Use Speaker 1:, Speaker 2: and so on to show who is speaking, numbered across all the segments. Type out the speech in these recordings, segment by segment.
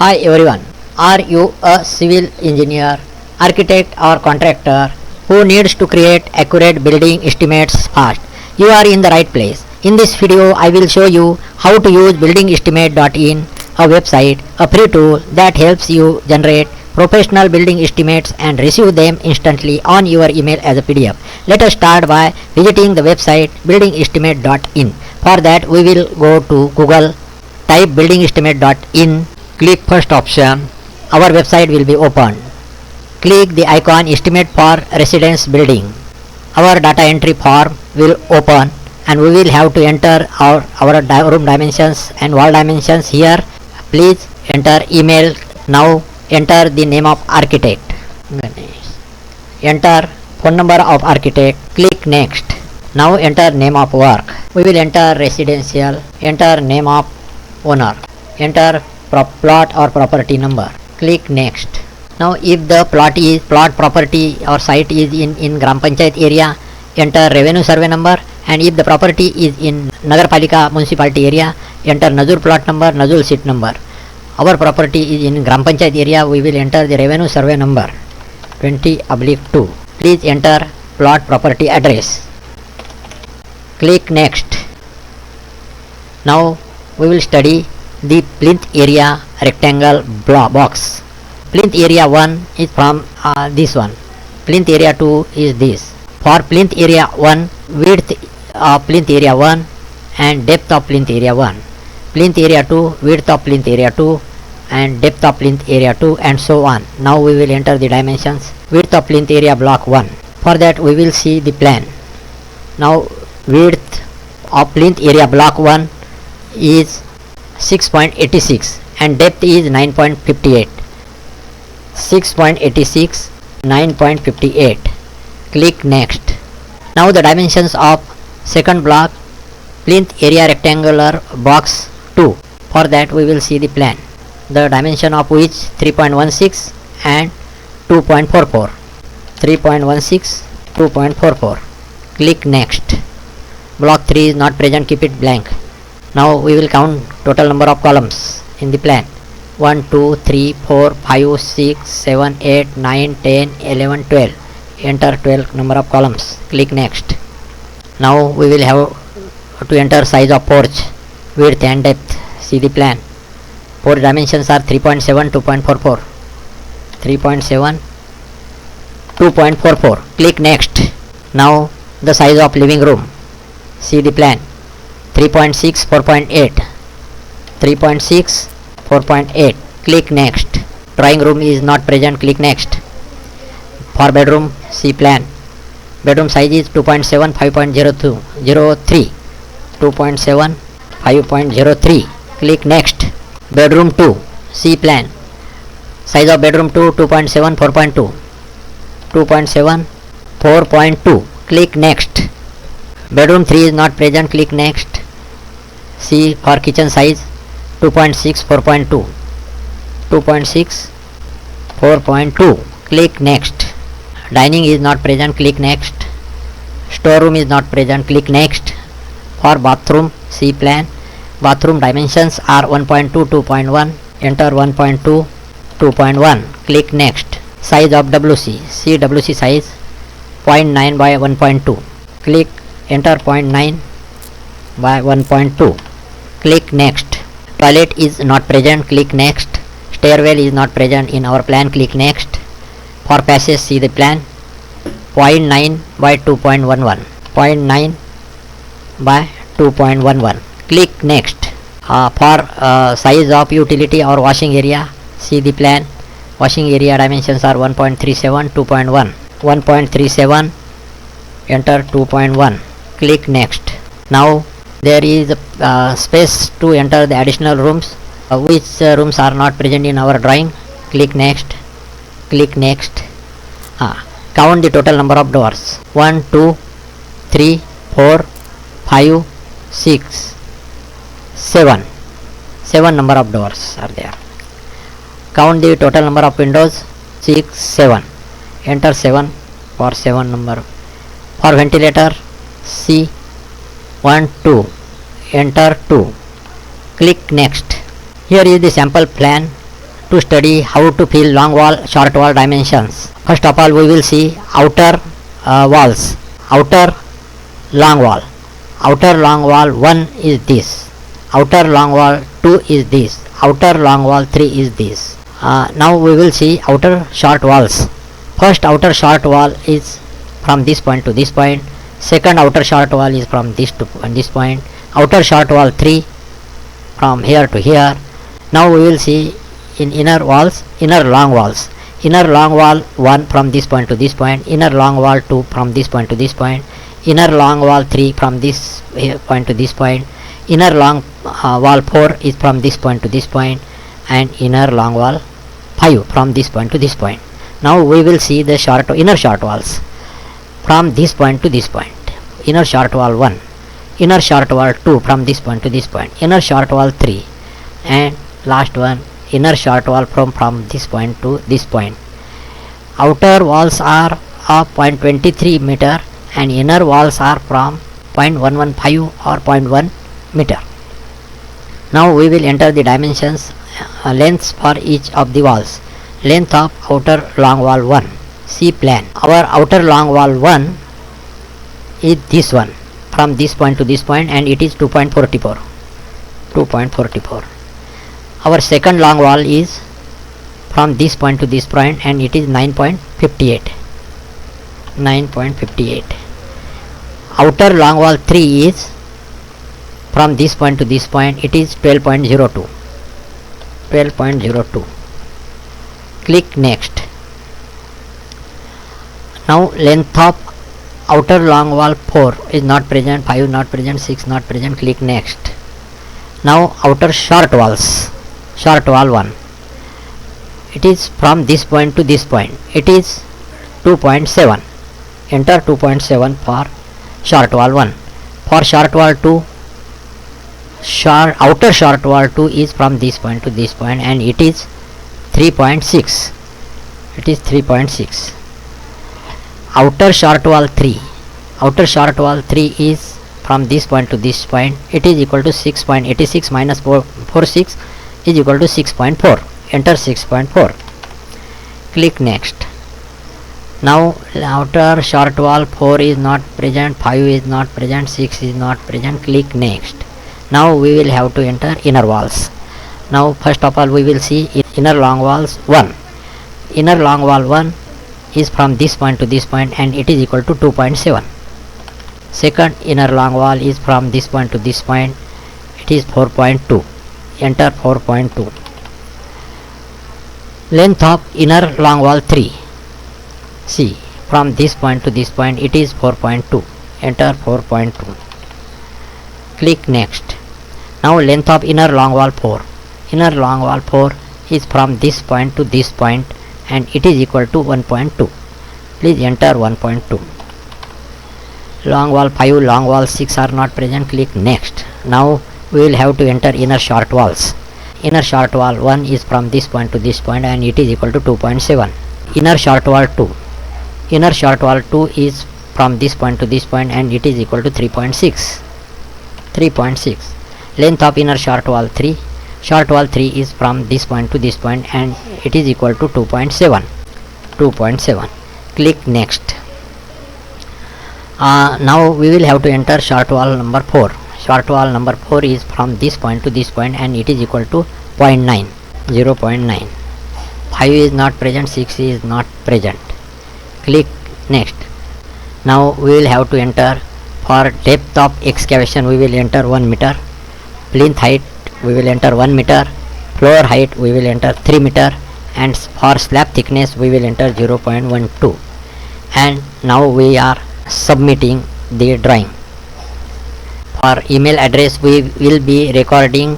Speaker 1: Hi everyone. Are you a civil engineer, architect or contractor who needs to create accurate building estimates fast? You are in the right place. In this video I will show you how to use buildingestimate.in, a website, a free tool that helps you generate professional building estimates and receive them instantly on your email as a PDF. Let us start by visiting the website buildingestimate.in. For that we will go to Google, type buildingestimate.in, click first option. Our website will be opened. Click the icon estimate for residence building. Our data entry form will open and we will have to enter our room dimensions and wall dimensions here. Please enter email. Now enter the name of architect. Enter phone number of architect. Click next. Now enter name of work. We will enter residential. Enter name of owner. Enter plot or property number. Click next. Now if the plot property or site is in Gram Panchayat area, enter revenue survey number, and if the property is in Nagarpalika municipality area, enter Nazul plot number, Nazul seat number. Our property is in Gram Panchayat area, we will enter the revenue survey number 20/2. Please enter plot property address. Click next. Now we will study the plinth area rectangle box. Plinth area 1 is from this one. Plinth area 2 is this. For plinth area 1, width of plinth area 1 and depth of plinth area 1. Plinth area 2, width of plinth area 2 and depth of plinth area 2, and so on. Now we will enter the dimensions. Width of plinth area block 1. For that we will see the plan. Now width of plinth area block 1 is 6.86 and depth is 9.58. 6.86, 9.58. Click next. Now the dimensions of second block, plinth area rectangular box 2. For that we will see the plan. The dimension of which 3.16 and 2.44. 3.16, 2.44. Click next. Block 3 is not present, keep it blank. Now we will count total number of columns in the plan. 1, 2, 3, 4, 5, 6, 7, 8, 9, 10, 11, 12. Enter 12 number of columns. Click next. Now we will have to enter size of porch, width and depth. See the plan. Porch dimensions are 3.7, 2.44. 3.7, 2.44. Click next. Now the size of living room. See the plan. 3.6, 4.8. 3.6, 4.8. Click next. Drawing room is not present. Click next. For bedroom, see plan. Bedroom size is 2.7, 5.03. 2.7, 5.03. Click next. Bedroom 2, see plan. Size of bedroom 2, 2.7, 4.2. 2.7, 4.2. Click next. Bedroom 3 is not present. Click next. See for kitchen size 2.6, 4.2. 2.6, 4.2. Click next. Dining is not present. Click next. Storeroom is not present. Click next. For bathroom, see plan. Bathroom dimensions are 1.2, 2.1. Enter 1.2, 2.1. Click next. Size of WC, see WC size 0.9 by 1.2. Click enter 0.9 by 1.2. Click next. Toilet is not present. Click next. Stairwell is not present in our plan. Click next. For passage, see the plan. 0.9 by 2.11. 0.9 by 2.11. Click next. For size of utility or washing area, see the plan. Washing area dimensions are 1.37, 2.1. 1.37. Enter 2.1. Click next. Now there is a space to enter the additional rooms, which rooms are not present in our drawing. Click next. Click next. Count the total number of doors. 1, 2, 3, 4, 5, 6, 7. 7 number of doors are there. Count the total number of windows. 6, 7. Enter 7 for 7 number. For ventilator, see 1, 2. Enter 2. Click next. Here is the sample plan. to study how to fill long wall, short wall dimensions. First of all, we will see outer walls. Outer long wall. Outer long wall 1 is this. Outer long wall 2 is this. Outer long wall 3 is this. Now we will see outer short walls. First outer short wall is from this point to this point. Second outer short wall is from this to this point. Outer short wall 3 from here to here. Now we will see in inner walls, inner long walls. Inner long wall 1 from this point to this point. Inner long wall 2 from this point to this point. Inner long wall 3 from this point to this point. Inner long wall 4 is from this point to this point, and inner long wall 5 from this point to this point. Now we will see the inner short walls from this point to this point. Inner short wall 1, inner short wall 2 from this point to this point, inner short wall 3, and last one inner short wall from this point to this point. Outer walls are of 0.23 meter and inner walls are from 0.115 or 0.1 meter. Now we will enter the dimensions, lengths for each of the walls. Length of outer long wall 1. See plan. Our outer long wall 1 is this one from this point to this point, and it is 2.44. 2.44. Our second long wall is from this point to this point, and it is 9.58. 9.58. Outer long wall 3 is from this point to this point, it is 12.02. 12.02. Click next. Now length of outer long wall 4 is not present, 5 not present, 6 not present. Click next. Now outer short walls. Short wall 1. It is from this point to this point. It is 2.7. Enter 2.7 for short wall 1. For short wall 2, outer short wall 2 is from this point to this point, and it is 3.6. It is 3.6. Outer short wall 3. Outer short wall 3 is from this point to this point. It is equal to 6.86 minus 46 is equal to 6.4. Enter 6.4. Click next. Now outer short wall 4 is not present, 5 is not present, 6 is not present. Click next. Now we will have to enter inner walls. Now first of all we will see inner long walls 1. Inner long wall 1 is from this point to this point, and it is equal to 2.7. Second inner long wall is from this point to this point. It is 4.2. Enter 4.2. Length of inner long wall 3. See, from this point to this point it is 4.2. Enter 4.2. Click next. Now length of inner long wall 4. Inner long wall 4 is from this point to this point, and it is equal to 1.2. Please enter 1.2. Long wall 5, long wall 6 are not present. Click next. Now we will have to enter inner short walls. Inner short wall 1 is from this point to this point, and it is equal to 2.7. Inner short wall 2. Inner short wall 2 is from this point to this point, and it is equal to 3.6. 3.6. Length of inner short wall 3. Short wall 3 is from this point to this point, and it is equal to 2.7. 2.7. Click next. Now we will have to enter short wall number 4. Short wall number 4 is from this point to this point, and it is equal to 0.9. 0.9. 5 is not present, 6 is not present. Click next. Now we will have to enter, for depth of excavation we will enter 1 meter. Plinth height we will enter 1 meter. Floor height we will enter 3 meter, and for slab thickness we will enter 0.12. And now we are submitting the drawing. For email address we will be recording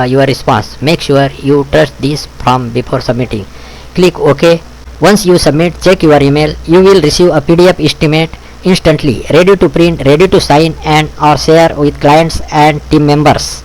Speaker 1: your response. Make sure you touch this form before submitting. Click OK. Once you submit, check your email. You will receive a PDF estimate instantly, ready to print, ready to sign and or share with clients and team members.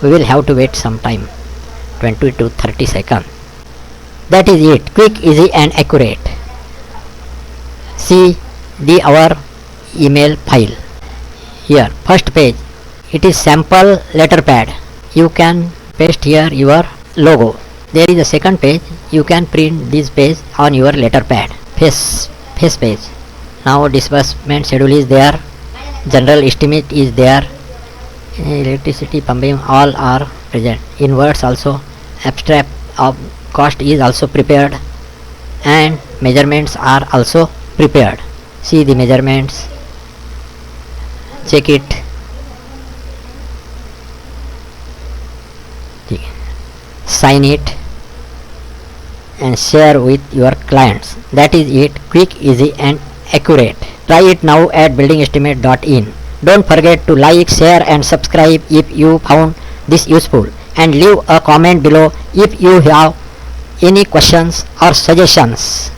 Speaker 1: We will have to wait some time, 20 to 30 seconds. That is it. Quick, easy and accurate. See our email file. Here, first page, it is sample letter pad. You can paste here your logo. There is a second page. You can print this page on your letter pad. Face page. Now disbursement schedule is there. General estimate is there. Electricity, pumping, all are present. Inverts also. Abstract of cost is also prepared, and measurements are also prepared. See the measurements. Check it. Sign it and share with your clients. That is it. Quick, easy and accurate. Try it now at buildingestimate.in. Don't forget to like, share and subscribe if you found this useful, and leave a comment below if you have any questions or suggestions.